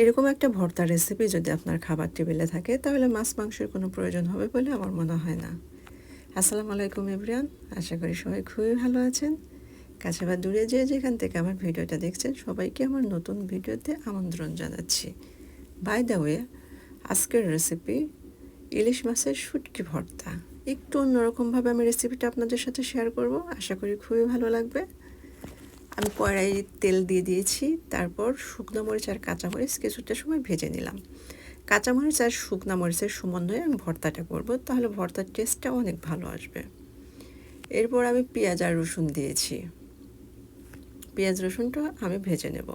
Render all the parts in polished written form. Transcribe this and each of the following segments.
এরকম একটা ভর্তা রেসিপি যদি আপনার খাবার টেবিলে থাকে তাহলে মাছ মাংসের কোনো প্রয়োজন হবে বলে আমার মনে হয় না। আসসালামু আলাইকুম এভরিওয়ান, আশা করি সবাই খুবই ভালো আছেন। কাছে বা দূরে যেখান থেকে আমার ভিডিওটা দেখছেন সবাইকে আমার নতুন ভিডিওতে আমন্ত্রণ জানাচ্ছি। বাই দ্য ওয়ে, আজকের রেসিপি ইলিশ মাছের শুটকি ভর্তা। একটু অন্যরকমভাবে আমি রেসিপিটা আপনাদের সাথে শেয়ার করব, আশা করি খুবই ভালো লাগবে। আমি কড়াই তেল দিয়ে দিয়েছি, তারপর শুকনো মরিচ আর কাঁচামরিচ কিছুটা সময় ভেজে নিলাম। কাঁচামরিচ আর শুকনো মরিচের সমন্বয়ে আমি ভর্তাটা করব, তাহলে ভর্তার টেস্টটা অনেক ভালো আসবে। এরপর আমি পেঁয়াজ আর রসুন দিয়েছি, পেঁয়াজ রসুনটা আমি ভেজে নেব।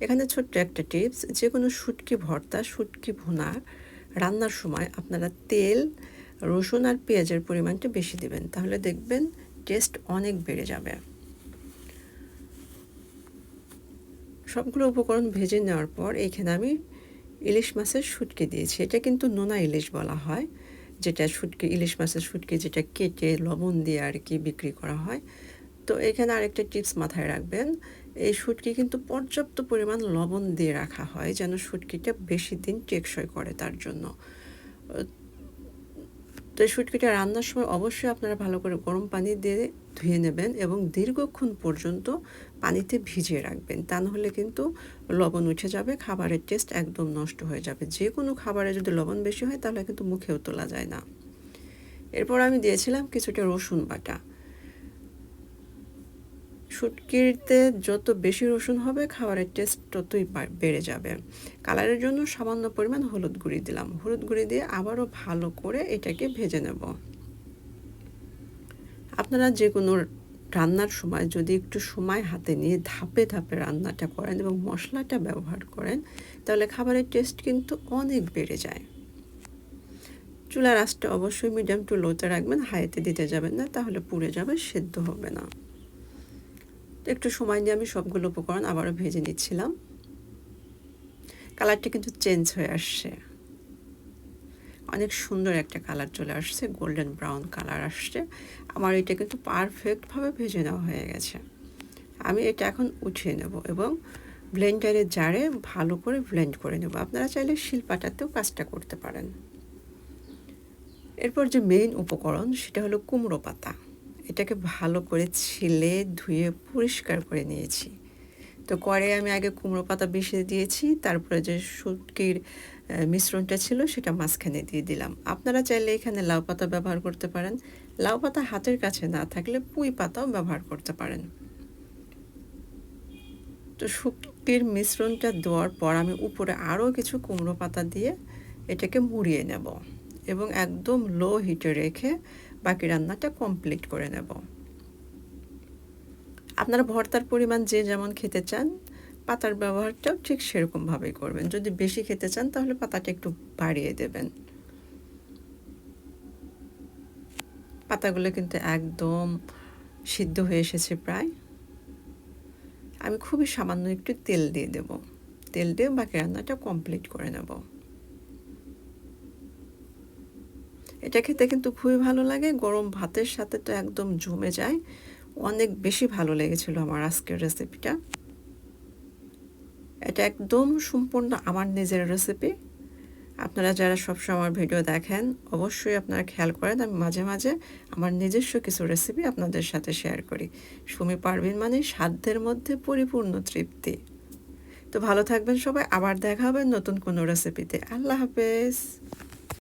এখানে ছোট্ট একটা টিপস, যে কোনো শুটকি ভর্তা, শুটকি ভুনা রান্নার সময় আপনারা তেল, রসুন আর পেঁয়াজের পরিমাণটা বেশি দিবেন, তাহলে দেখবেন টেস্ট অনেক বেড়ে যাবে। সবগুলো উপকরণ ভেজে নেওয়ার পর এইখানে আমি ইলিশ মাছের শুটকি দিয়েছি। এটা কিন্তু নোনা ইলিশ বলা হয়, যেটা শুটকি, ইলিশ মাছের শুটকি যেটা কেটে লবণ দিয়ে আর কি বিক্রি করা হয়। তো এখানে আরেকটা টিপস মাথায় রাখবেন, এই শুটকি কিন্তু পর্যাপ্ত পরিমাণ লবণ দিয়ে রাখা হয় যেন শুটকিটা বেশি দিন টেকসই করে তার জন্য। তো এই শুটকিটা রান্নার সময় অবশ্যই আপনারা ভালো করে গরম পানি দিয়ে ধুয়ে নেবেন এবং দীর্ঘক্ষণ পর্যন্ত পানিতে ভিজিয়ে রাখবেন, তা নাহলে কিন্তু লবণ উঠে যাবে, খাবারের টেস্ট একদম নষ্ট হয়ে যাবে। যে কোনো খাবারে যদি লবণ বেশি হয় তাহলে কিন্তু মুখেও তোলা যায় না। এরপর আমি দিয়েছিলাম কিছুটা রসুন বাটা। শুটকিতে যত বেশি রসুন হবে খাবারের টেস্ট ততই বেড়ে যাবে। কালারের জন্য সামান্য পরিমাণ হলুদ গুঁড়ি দিলাম, হলুদ গুঁড়ি দিয়ে আবারও ভালো করে এটাকে ভেজে নেব। আপনারা যে কোনো রান্নার সময় যদি একটু সময় হাতে নিয়ে ধাপে ধাপে রান্নাটা করেন এবং মশলাটা ব্যবহার করেন, তাহলে খাবারের টেস্ট কিন্তু অনেক বেড়ে যায়। চুলার আঁচটা অবশ্যই মিডিয়াম টু লোতে রাখবেন, হাইতে দিতে যাবেন না, তাহলে পুড়ে যাবে, সেদ্ধ হবে না। তো একটু সময় নিয়ে আমি সবগুলো উপকরণ আবারও ভেজে নিচ্ছিলাম। কালারটা কিন্তু চেঞ্জ হয়ে আসছে, অনেক সুন্দর একটা কালার চলে আসছে, গোল্ডেন ব্রাউন কালার আসছে। আমার এটা কিন্তু পারফেক্টভাবে ভেজে নেওয়া হয়ে গেছে। আমি এটা এখন উঠিয়ে নেব এবং ব্লেন্ডারের জারে ভালো করে ব্লেন্ড করে নেব। আপনারা চাইলে শিলপাটাতেও কাজটা করতে পারেন। এরপর যে মেইন উপকরণ সেটা হলো কুমড়ো পাতা। এটাকে ভালো করে ছিলে ধুয়ে পরিষ্কার করে নিয়েছি। তো কড়াইয়ে আমি আগে কুমড়ো পাতা বেশি দিয়েছি, তারপরে যে শুটকির মিশ্রণটা ছিল সেটা মাঝখানে দিয়ে দিলাম। আপনারা চাইলে এখানে লাউ পাতা ব্যবহার করতে পারেন, লাউ পাতা হাতের কাছে না থাকলে পুঁই পাতাও ব্যবহার করতে পারেন। তো শুটকির মিশ্রণটা দেওয়ার পর আমি উপরে আরও কিছু কুমড়ো পাতা দিয়ে এটাকে মুড়িয়ে নেব এবং একদম লো হিটে রেখে বাকি রান্নাটা কমপ্লিট করে নেব। আপনারা ভর্তার পরিমাণ যে যেমন খেতে চান, পাতার ব্যবহারটাও ঠিক সেরকমভাবেই করবেন। যদি বেশি খেতে চান তাহলে পাতাটা একটু বাড়িয়ে দেবেন। পাতাগুলো কিন্তু একদম সিদ্ধ হয়ে এসেছে প্রায়। আমি খুবই সামান্য একটু তেল দিয়ে দেব, তেল দিয়ে বাকি রান্নাটা কমপ্লিট করে নেব। এটা খেতে কিন্তু খুবই ভালো লাগে, গরম ভাতের সাথে তো একদম জমে যায়। অনেক বেশি ভালো লেগেছিল আমার আজকের রেসিপিটা। এটা একদম সম্পূর্ণ আমার নিজের রেসিপি। আপনারা যারা সবসময় আমার ভিডিও দেখেন অবশ্যই আপনারা খেয়াল করেন, আমি মাঝে মাঝে আমার নিজস্ব কিছু রেসিপি আপনাদের সাথে শেয়ার করি। সুমি পারভিন মানে সাধ্যের মধ্যে পরিপূর্ণ তৃপ্তি। তো ভালো থাকবেন সবাই, আবার দেখা হবে নতুন কোনো রেসিপিতে। আল্লাহ হাফেজ।